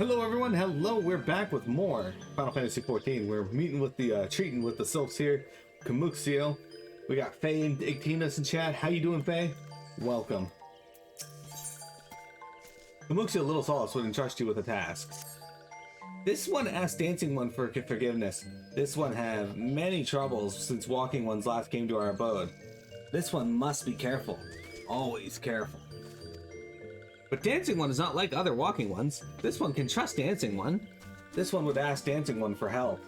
Hello everyone, hello, we're back with more Final Fantasy XIV. We're meeting with the, treating with the Sylphs here, Kamuxio. We got Faye and Igtinas in chat. How you doing, Faye? Welcome. Kamuxio Little Solace would entrust you with a task. This one asked Dancing One for forgiveness. This one have many troubles since Walking Ones last came to our abode. This one must be careful. Always careful. But Dancing One is not like other Walking Ones. This one can trust Dancing One. This one would ask Dancing One for help.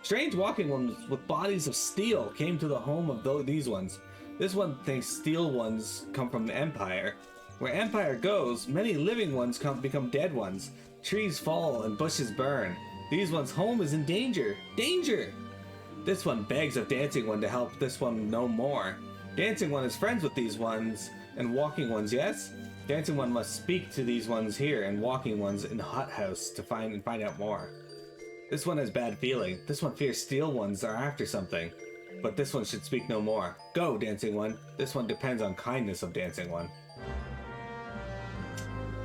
Strange Walking Ones with bodies of steel came to the home of these ones. This one thinks steel ones come from the Empire. Where Empire goes, many living ones become dead ones. Trees fall and bushes burn. These ones' home is in danger. Danger! This one begs of Dancing One to help this one know more. Dancing One is friends with these ones and Walking Ones, yes? Dancing One must speak to these ones here and Walking Ones in the hut house to find out more. This one has bad feeling. This one fears steel ones are after something. But this one should speak no more. Go, Dancing One. This one depends on kindness of Dancing One.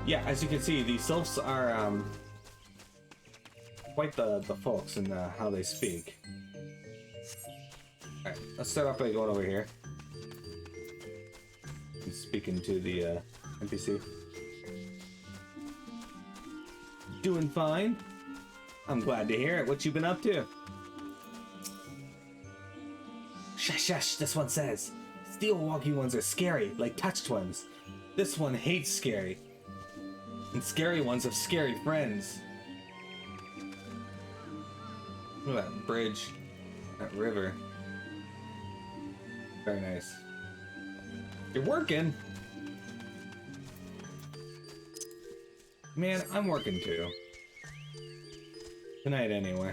Yeah, as you can see, the Sylphs are quite the folks in how they speak. Alright, let's start off by going over here. And speaking to the NPC. Doing fine. I'm glad to hear it. What you been up to? Shush, shush, this one says. Steel walking ones are scary, like touched ones. This one hates scary. And scary ones have scary friends. Look at that bridge. That river. Very nice. You're working! Man, I'm working too. Tonight anyway.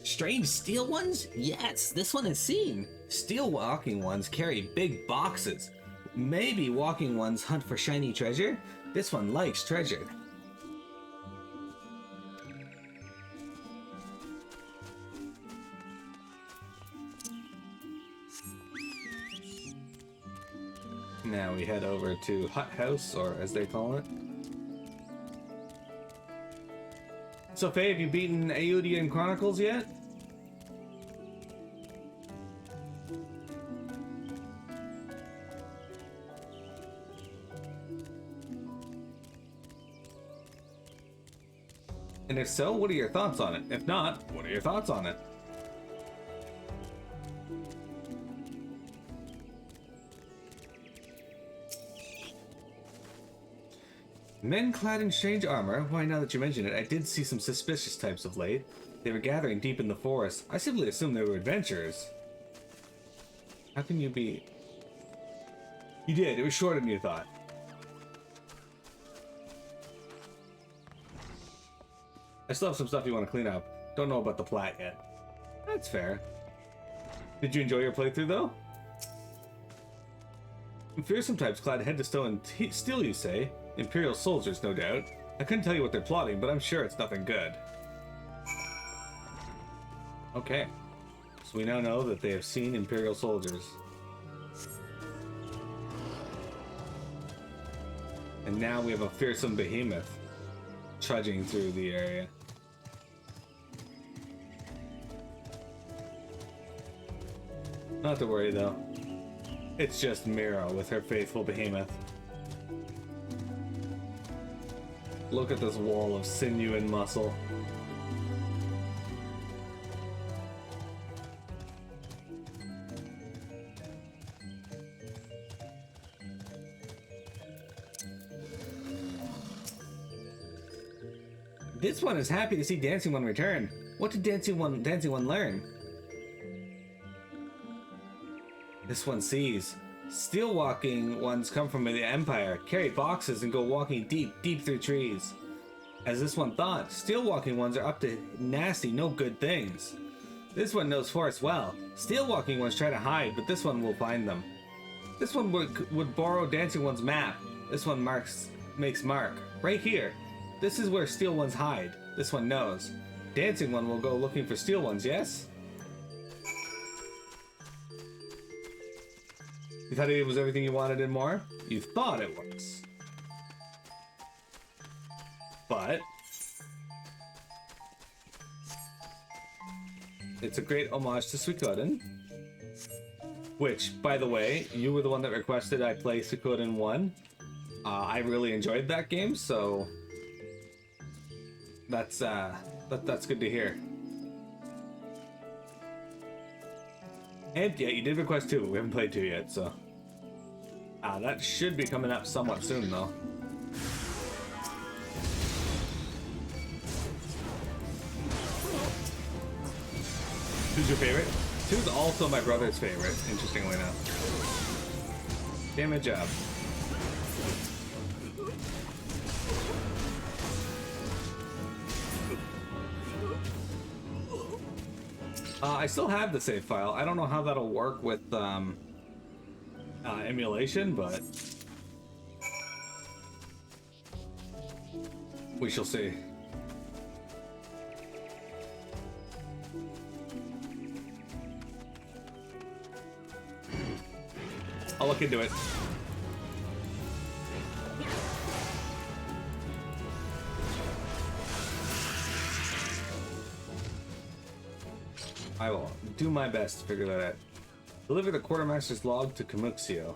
Strange steel ones? Yes, this one is seen. Steel walking ones carry big boxes. Maybe walking ones hunt for shiny treasure? This one likes treasure. Now we head over to Hut House, or as they call it. So Faye, have you beaten Eiyudian Chronicles yet? And if so, what are your thoughts on it? If not, what are your thoughts on it? Men clad in strange armor. Why, now that you mention it, I did see some suspicious types of late. They were gathering deep in the forest. I simply assumed they were adventurers. How can you be... You did. It was shorter than you thought. I still have some stuff you want to clean up. Don't know about the plat yet. That's fair. Did you enjoy your playthrough, though? Fearsome types clad head to toe in steel, you say? Imperial soldiers, no doubt. I couldn't tell you what they're plotting, but I'm sure it's nothing good. Okay. So we now know that they have seen Imperial soldiers. And now we have a fearsome behemoth trudging through the area. Not to worry though. It's just Mira with her faithful behemoth. Look at this wall of sinew and muscle. This one is happy to see Dancing One return. What did Dancing One learn? This one sees. Steel walking ones come from the Empire, carry boxes and go walking deep through trees. As this one thought, steel walking ones are up to nasty, no good things. This one knows forest well. Steel walking ones try to hide, but this one will find them. This one would borrow Dancing One's map. This one marks makes mark. Right here. This is where steel ones hide. This one knows. Dancing one will go looking for steel ones, yes? You thought it was everything you wanted and more? You thought it was. But it's a great homage to Suikoden. Which, by the way, you were the one that requested I play Suikoden 1. I really enjoyed that game, so that's good to hear. And yeah, you did request 2, but we haven't played 2 yet, so that should be coming up somewhat soon, though. Who's your favorite? 2's also my brother's favorite, interestingly enough. Damn job. I still have the save file. I don't know how that'll work with emulation, but we shall see. I'll look into it. I will do my best to figure that out. Deliver the quartermaster's log to Kamuxio.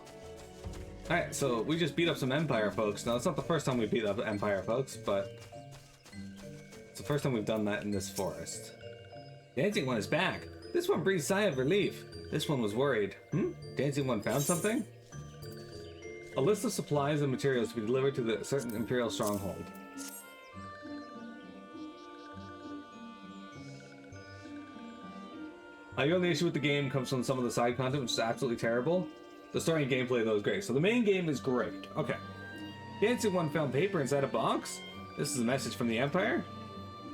Alright, so we just beat up some Empire folks. Now, it's not the first time we beat up Empire folks, but it's the first time we've done that in this forest. Dancing one is back. This one breathes sigh of relief. This one was worried. Dancing one found something? A list of supplies and materials to be delivered to the certain Imperial stronghold. The only issue with the game comes from some of the side content, which is absolutely terrible. The story and gameplay, though, is great. So the main game is great. Okay. Dancing one found paper inside a box. This is a message from the Empire.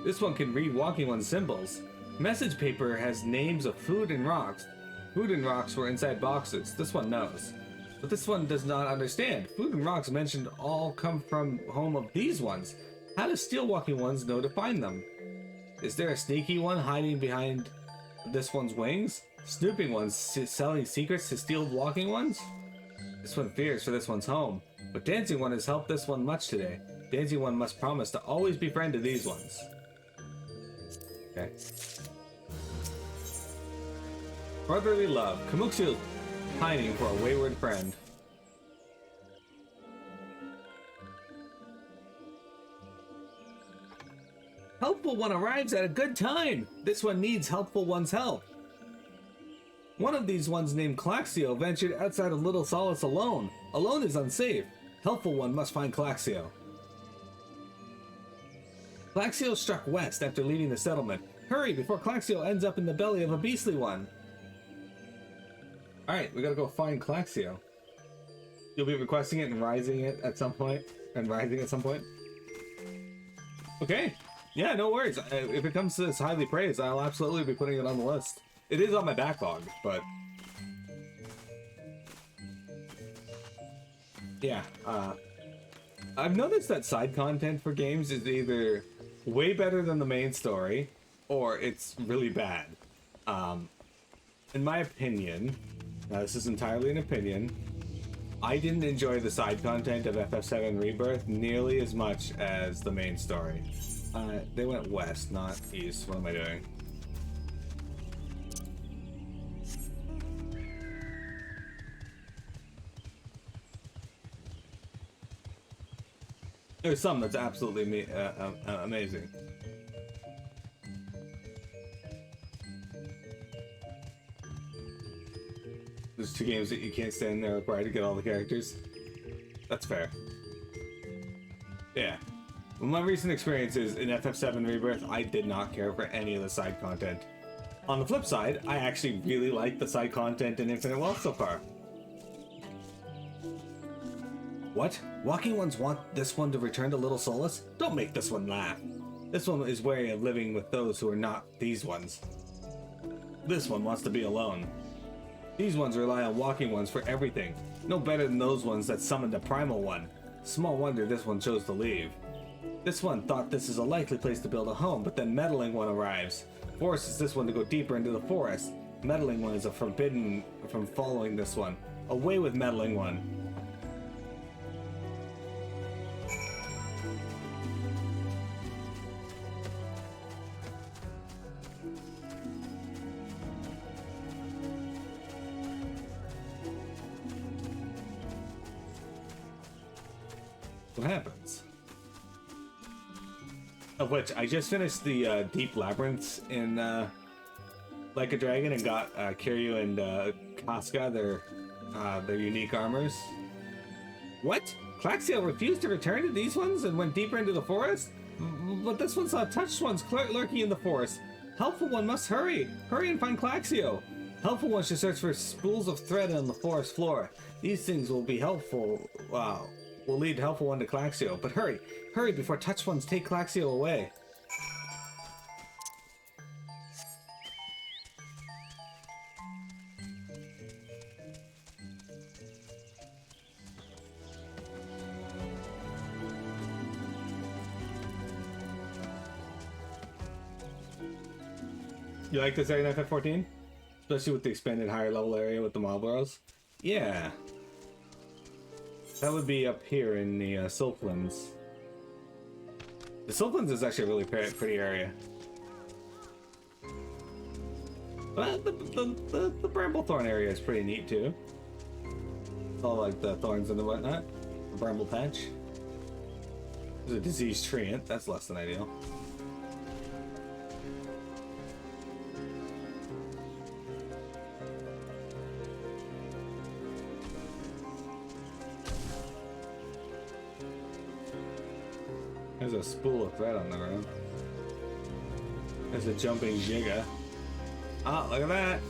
This one can read Walking One's symbols. Message paper has names of food and rocks. Food and rocks were inside boxes. This one knows. But this one does not understand. Food and rocks mentioned all come from home of these ones. How does Steel Walking Ones know to find them? Is there a sneaky one hiding behind this one's wings? Snooping ones selling secrets to Steel Walking Ones? This one fears for this one's home. But Dancing One has helped this one much today. Dancing One must promise to always be friend to these ones. Okay. Brotherly love. Kamuxio pining for a wayward friend. Helpful one arrives at a good time. This one needs helpful one's help. One of these ones named Claxio ventured outside of Little Solace alone. Alone is unsafe. Helpful one must find Claxio. Claxio struck west after leaving the settlement. Hurry before Claxio ends up in the belly of a beastly one. Alright, we gotta go find Claxio. You'll be requesting it and rising it at some point? Okay. Yeah, no worries. If it comes to this highly praised, I'll absolutely be putting it on the list. It is on my backlog, but yeah, I've noticed that side content for games is either way better than the main story, or it's really bad. In my opinion, now this is entirely an opinion, I didn't enjoy the side content of FF7 Rebirth nearly as much as the main story. They went west, not east. What am I doing? There's some that's absolutely amazing. There's 2 games that you can't stand there required to get all the characters. That's fair. Yeah. Well, my recent experiences in FF7 Rebirth, I did not care for any of the side content. On the flip side, I actually really like the side content in Infinite Wealth so far. What? Walking Ones want this one to return to Little Solace? Don't make this one laugh. This one is wary of living with those who are not these ones. This one wants to be alone. These ones rely on Walking Ones for everything. No better than those ones that summoned a Primal One. Small wonder this one chose to leave. This one thought this is a likely place to build a home, but then Meddling One arrives. Forces this one to go deeper into the forest. Meddling One is forbidden from following this one. Away with Meddling One. What happens? Of which, I just finished the Deep Labyrinths in Like a Dragon and got Kiryu and Casca their unique armors. What? Claxio refused to return to these ones and went deeper into the forest? But this one saw touched ones lurking in the forest. Helpful One must hurry! Hurry and find Claxio! Helpful One should search for spools of thread on the forest floor. These things will be helpful. Wow. Will lead Helpful One to Claxio. But hurry! Hurry before touched ones take Claxio away. You like this area in FF14? Especially with the expanded higher level area with the Marlboros? Yeah. That would be up here in the Sylphs. The Sylphs is actually a really pretty area. But the Bramblethorn area is pretty neat too. It's all like the thorns and the whatnot. The Bramble Patch. There's a diseased treant. That's less than ideal. There's a spool of thread on the ground. There's a jumping Giga. Oh, look at that!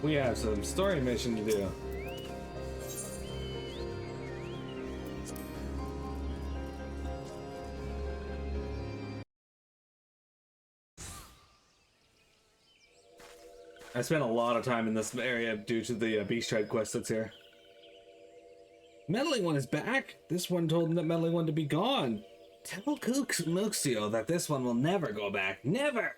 We have some story mission to do. I spent a lot of time in this area due to the Beast Tribe quest that's here. Meddling One is back! This one told him that Meddling One to be gone. Tell Muxio that this one will never go back. Never!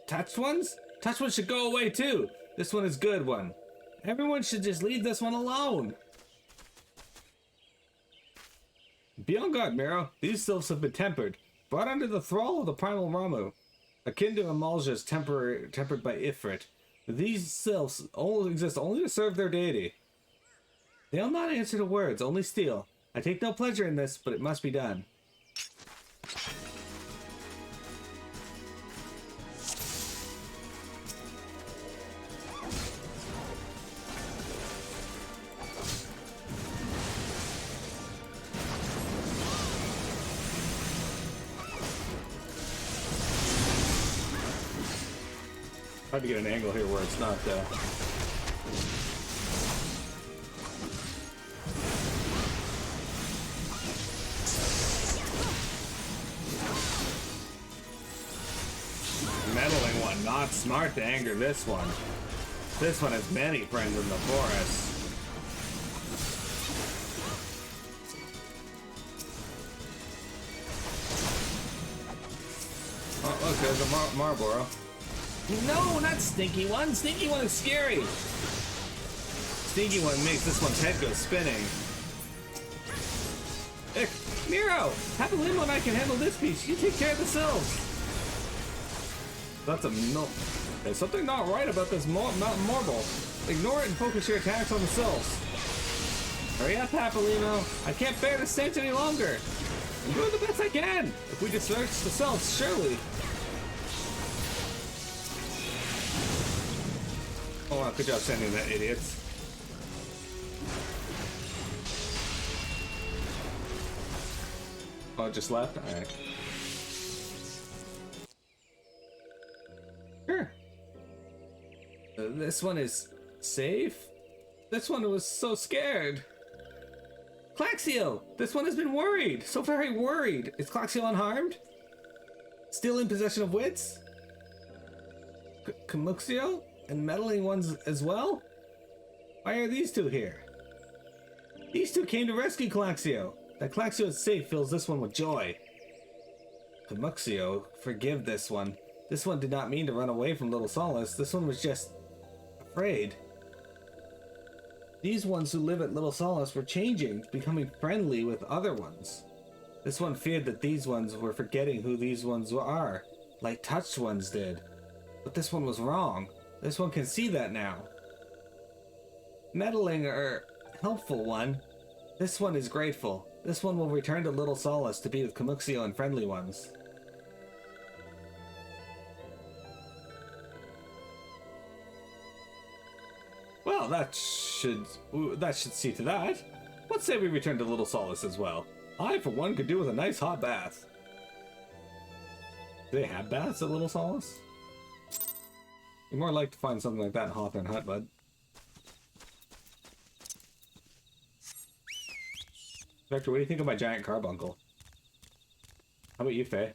Touched ones? Touched ones should go away too. This one is good one. Everyone should just leave this one alone. Be on guard, Miro. These sylphs have been tempered. Brought under the thrall of the primal Ramu. Akin to Amalja's tempered by Ifrit. These sylphs exist only to serve their deity. They'll not answer to words, only steal. I take no pleasure in this, but it must be done. Hard to get an angle here where it's not Meddling One, not smart to anger this one. This one has many friends in the forest. Oh, look, there's a Marlboro. No, not Stinky One. Stinky One is scary. Stinky One makes this one's head go spinning. Hey, Miro! Papalimo and I can handle this piece. You take care of the Sylphs. That's a no. There's something not right about this Mountain Marble. Ignore it and focus your attacks on the Sylphs. Hurry up, Papalimo. I can't bear the stench any longer. I'm doing the best I can. If we just search the Sylphs, surely. Oh wow, good job sending that, idiots. Oh, it just left? Alright. Sure. This one is safe? This one was so scared. Claxio! This one has been worried! So very worried! Is Claxio unharmed? Still in possession of wits? Camuxio? And meddling ones as well? Why are these two here? These two came to rescue Claxio. That Claxio is safe fills this one with joy. Camuxio, forgive this one. This one did not mean to run away from Little Solace. This one was just afraid. These ones who live at Little Solace were changing, becoming friendly with other ones. This one feared that these ones were forgetting who these ones are, like touched ones did. But this one was wrong. This one can see that now. Meddling or helpful one. This one is grateful. This one will return to Little Solace to be with Camuxio and friendly ones. Well, that should see to that. Let's say we return to Little Solace as well. I, for one, could do with a nice hot bath. Do they have baths at Little Solace? You're more likely to find something like that in Hawthorne Hut, bud. Vector, what do you think of my giant carbuncle? How about you, Faye?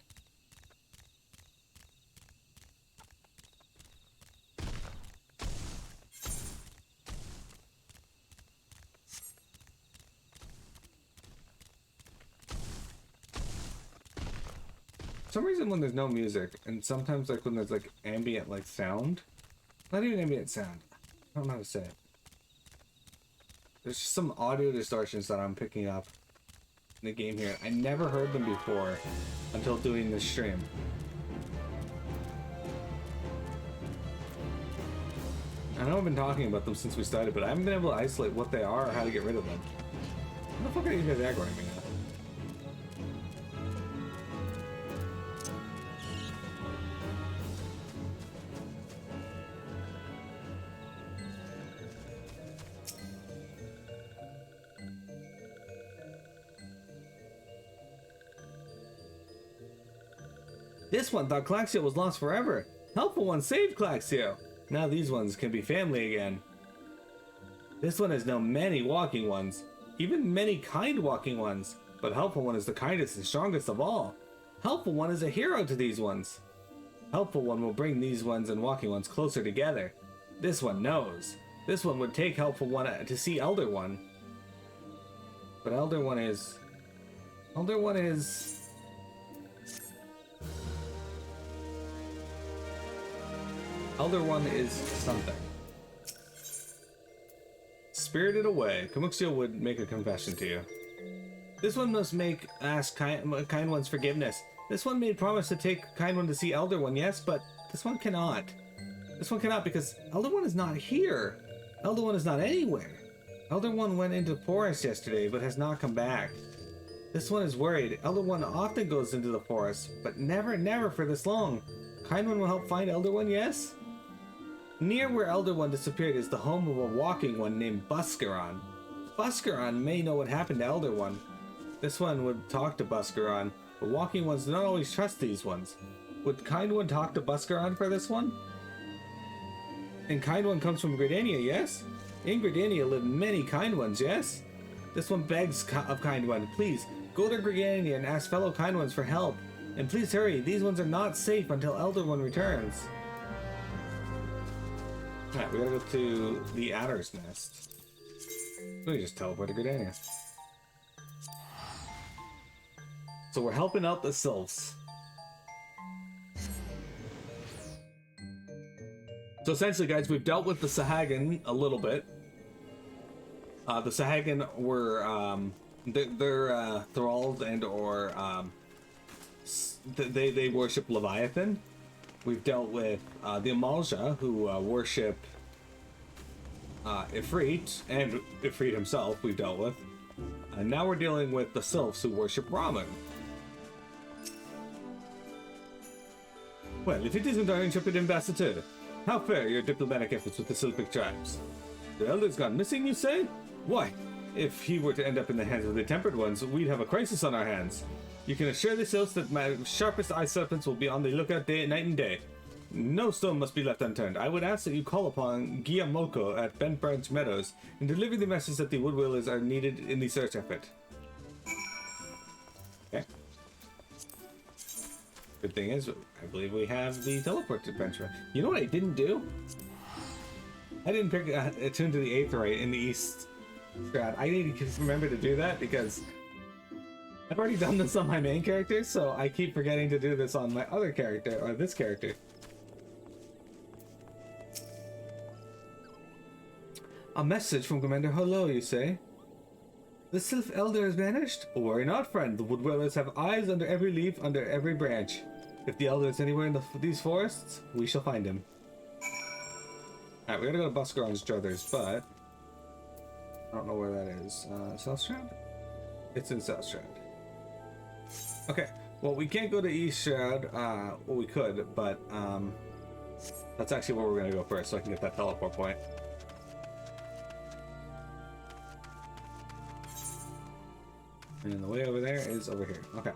For some reason when there's no music, and sometimes like when there's like ambient like sound, not even ambient sound, I don't know how to say it. There's just some audio distortions that I'm picking up in the game here. I never heard them before until doing this stream. I know I've been talking about them since we started, but I haven't been able to isolate what they are or how to get rid of them. What the fuck are these guys aggroing me now? This one thought Claxio was lost forever. Helpful one saved Claxio. Now these ones can be family again. This one has known many walking ones, even many kind walking ones, but Helpful one is the kindest and strongest of all. Helpful one is a hero to these ones. Helpful one will bring these ones and walking ones closer together. This one knows. This one would take Helpful one to see Elder One. But Elder One is... Elder One is something. Spirited away, Camuxio would make a confession to you. This one must ask kind one's forgiveness. This one made promise to take kind one to see Elder One, yes, but this one cannot. This one cannot because Elder One is not here. Elder One is not anywhere. Elder One went into the forest yesterday, but has not come back. This one is worried. Elder One often goes into the forest, but never for this long. Kind one will help find Elder One, yes? Near where Elder One disappeared is the home of a walking one named Buscaron. Buscaron may know what happened to Elder One. This one would talk to Buscaron, but walking ones do not always trust these ones. Would Kind One talk to Buscaron for this one? And Kind One comes from Gridania, yes? In Gridania live many Kind Ones, yes? This one begs of Kind One, please, go to Gridania and ask fellow Kind Ones for help. And please hurry, these ones are not safe until Elder One returns. Alright, we gotta go to the Adder's Nest. We just teleport to Gridania. So we're helping out the Sylphs. So essentially, guys, we've dealt with the Sahagin a little bit. The Sahagin were, they're thralled and or, they worship Leviathan. We've dealt with the Amalja, who worship Ifrit, and Ifrit himself we've dealt with. And now we're dealing with the Sylphs, who worship Ramen. Well, if it isn't our intrepid ambassador, how fare your diplomatic efforts with the Sylphic tribes? The Elder's gone missing, you say? Why, if he were to end up in the hands of the Tempered Ones, we'd have a crisis on our hands. You can assure the Sylphs that my sharpest eye serpents will be on the lookout night and day. No stone must be left unturned. I would ask that you call upon Guillamoko at Bent Branch Meadows and deliver the message that the Woodwillers are needed in the search effort. Okay. Good thing is, I believe we have the teleport adventure. You know what I didn't do? I didn't pick attune to the Aetheryte in the East strat. I need to remember to do that because I've already done this on my main character, so I keep forgetting to do this on my other character, or this character. A message from Commander Hello, you say? The Sylph Elder has vanished? Oh, worry not, friend. The Woodwellers have eyes under every leaf, under every branch. If the Elder is anywhere in these forests, we shall find him. Alright, we gotta go to Buscaron's Druthers, but I don't know where that is. Southshroud? It's in Southshroud. Okay, well, we can't go to East Shroud. Well, we could, but that's actually where we're gonna go first, so I can get that teleport point. And the way over there is over here. Okay.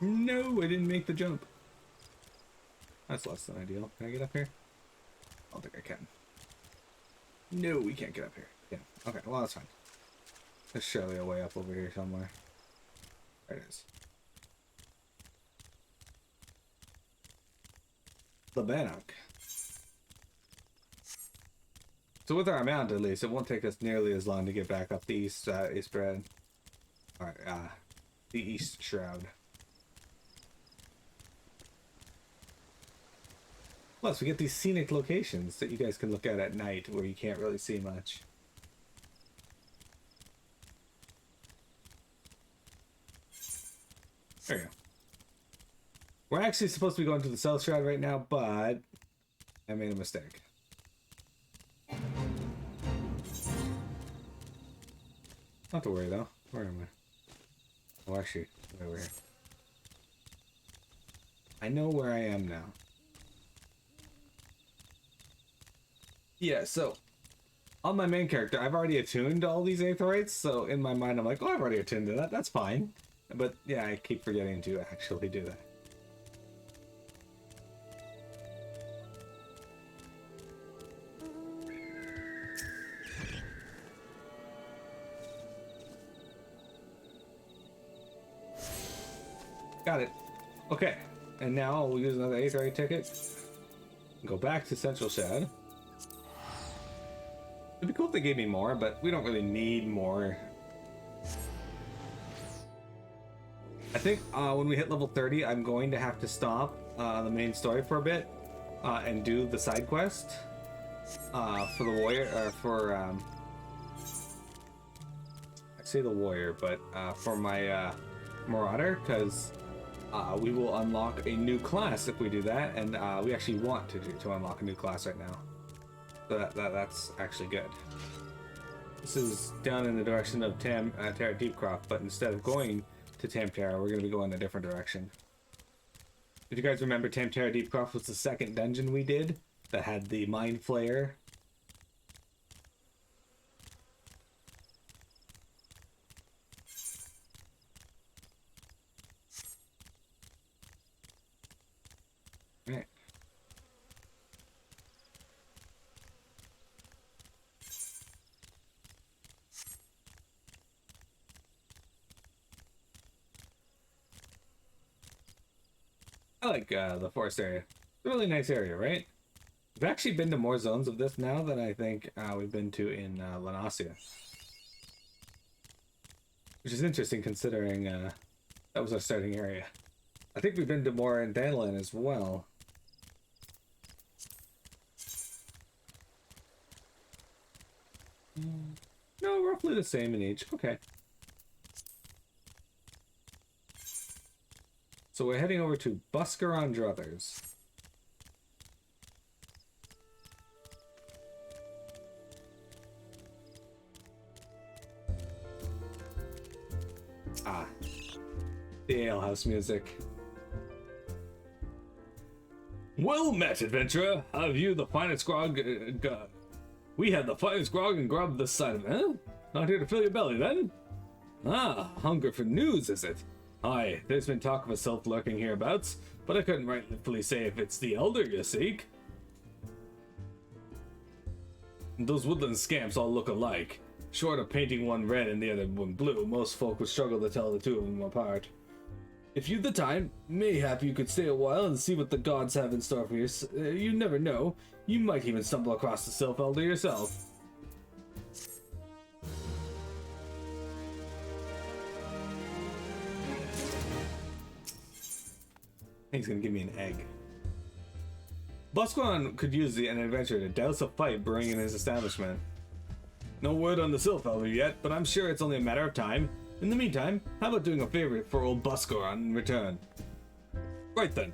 No, I didn't make the jump. That's less than ideal. Can I get up here? I don't think I can. No, we can't get up here. Yeah. Okay, well, that's fine. There's surely a way up over here somewhere. There it is. The Bannock. So with our mount, at least, it won't take us nearly as long to get back up the East Shroud. Alright, the East Shroud. Plus, we get these scenic locations that you guys can look at night where you can't really see much. There you go. We're actually supposed to be going to the South Shroud right now, but I made a mistake. Not to worry though. Where am I? Oh, actually, over here. I know where I am now. Yeah, so on my main character, I've already attuned to all these Aetherytes, so in my mind I'm like, oh, I've already attuned to that, that's fine. But yeah, I keep forgetting to actually do that. Got it. Okay, and now we'll use another Aetheryte ticket. Go back to Central Shad. It'd be cool if they gave me more, but we don't really need more. I think when we hit level 30, I'm going to have to stop the main story for a bit and do the side quest for the warrior, or for I say the warrior, but for my marauder, because we will unlock a new class if we do that, and we actually want to unlock a new class right now. So that's actually good. This is down in the direction of Terra Deepcroft, but instead of going to Tamtara, we're going to be going a different direction. If you guys remember, Tamtara Deepcroft was the second dungeon we did that had the Mind Flayer. Right. I like the forest area. It's a really nice area, right? We've actually been to more zones of this now than I think we've been to in Lanasia. Which is interesting considering that was our starting area. I think we've been to more in Dandelin as well. No, roughly the same in each. Okay. So we're heading over to Buscaron Druthers. Ah, the alehouse music. Well met, adventurer. Have you the finest grog? We had the finest grog and grub this side of it, huh? Not here to fill your belly, then? Ah, hunger for news, is it? Aye, there's been talk of a Sylph lurking hereabouts, but I couldn't rightfully say if it's the Elder you seek. Those woodland scamps all look alike. Short of painting one red and the other one blue, most folk would struggle to tell the two of them apart. If you've the time, mayhap you could stay a while and see what the gods have in store for you. You never know. You might even stumble across the Sylph Elder yourself. He's gonna give me an egg. Buscoran could use an adventure to douse a fight brewing in his establishment. No word on the Sylph Elder yet, but I'm sure it's only a matter of time. In the meantime, how about doing a favor for old Buscoran in return? Right then.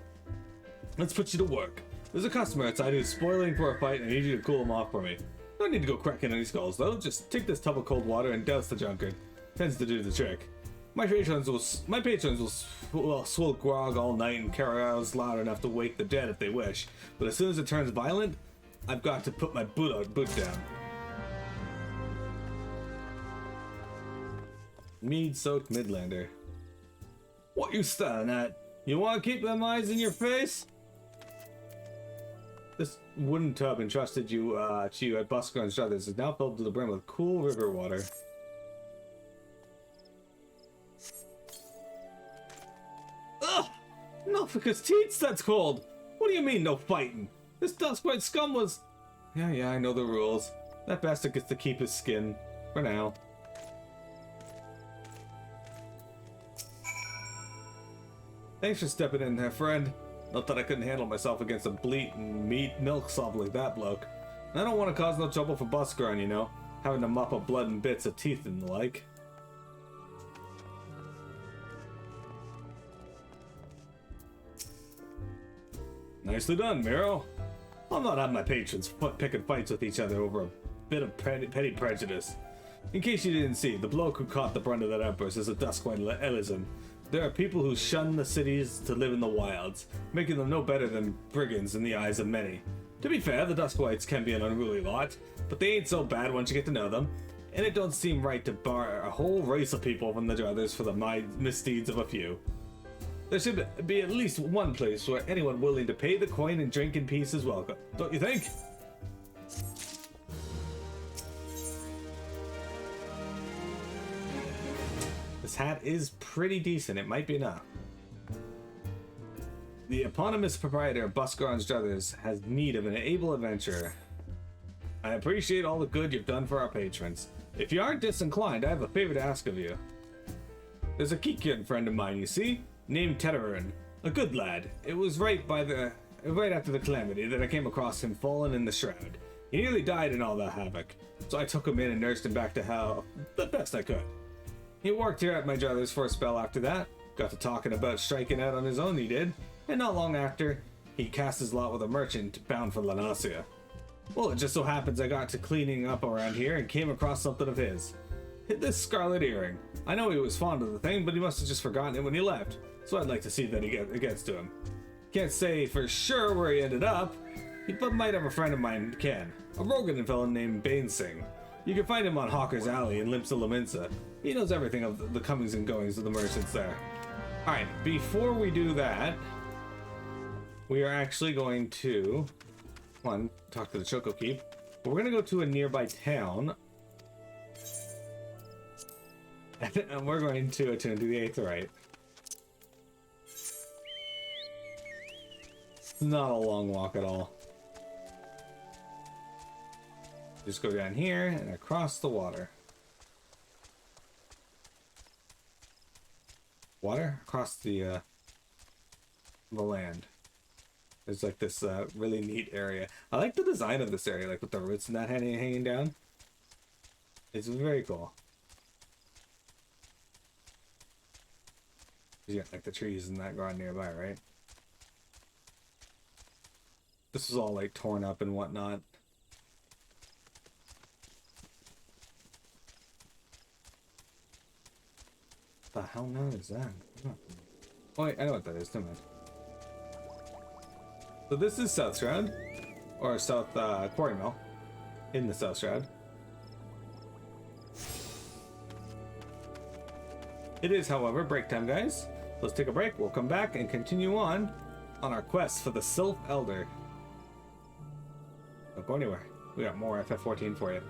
Let's put you to work. There's a customer outside who's spoiling for a fight and I need you to cool him off for me. Don't need to go cracking any skulls though, just take this tub of cold water and douse the drunkard. Tends to do the trick. My patrons will swill grog all night and carouse loud enough to wake the dead if they wish, but as soon as it turns violent, I've got to put my boot down. Mead-soaked Midlander. What you staring at? You want to keep them eyes in your face? This wooden tub entrusted to you at Buscoran's Brothers is now filled to the brim with cool river water. Ugh! Not because teats, that's cold! What do you mean, no fighting? This Duskwhite scum was... Yeah, I know the rules. That bastard gets to keep his skin. For now. Thanks for stepping in there, friend. Not that I couldn't handle myself against a bleating milk sob like that bloke. And I don't want to cause no trouble for Buscoran, you know, having to mop up blood and bits of teeth and the like. Nicely done, Miro. I'll not have my patrons picking fights with each other over a bit of petty prejudice. In case you didn't see, the bloke who caught the brunt of that outburst is a Duskwhite Elysian. There are people who shun the cities to live in the wilds, making them no better than brigands in the eyes of many. To be fair, the Duskwhites can be an unruly lot, but they ain't so bad once you get to know them, and it don't seem right to bar a whole race of people from the Druthers for the misdeeds of a few. There should be at least one place where anyone willing to pay the coin and drink in peace is welcome, don't you think? This hat is pretty decent, it might be enough. The eponymous proprietor of Buscoran's Druthers has need of an able adventurer. I appreciate all the good you've done for our patrons. If you aren't disinclined, I have a favor to ask of you. There's a Kikian friend of mine, you see, named Teterin. A good lad. It was right after the calamity that I came across him fallen in the shroud. He nearly died in all the havoc, so I took him in and nursed him back to health the best I could. He worked here at my druthers for a spell after that, got to talking about striking out on his own, he did, and not long after, he cast his lot with a merchant bound for Lanasia. Well, it just so happens I got to cleaning up around here and came across something of his. This scarlet earring. I know he was fond of the thing, but he must have just forgotten it when he left, so I'd like to see that it gets to him. Can't say for sure where he ended up, but might have a friend of mine can, a Rogan fellow named Bainsing. You can find him on Hawker's Alley in Limpsa Laminsa. He knows everything of the comings and goings of the merchants there. Alright, before we do that, we are actually going to, one, talk to the Choco Keep, but we're going to go to a nearby town, and we're going to attune to the Aetheryte. It's not a long walk at all. Just go down here and across the water. Water? Across the land. There's like this really neat area. I like the design of this area, like with the roots and that hanging down. It's very cool. You got like the trees and that growing nearby, right? This is all like torn up and whatnot. The hell now is that? Oh wait, I know what that is, never mind. So this is South Shroud, or South Quarry Mill, in the South Shroud. It is, however, break time, guys. Let's take a break, we'll come back and continue on our quest for the Sylph Elder. Don't go anywhere, we got more FF14 for you.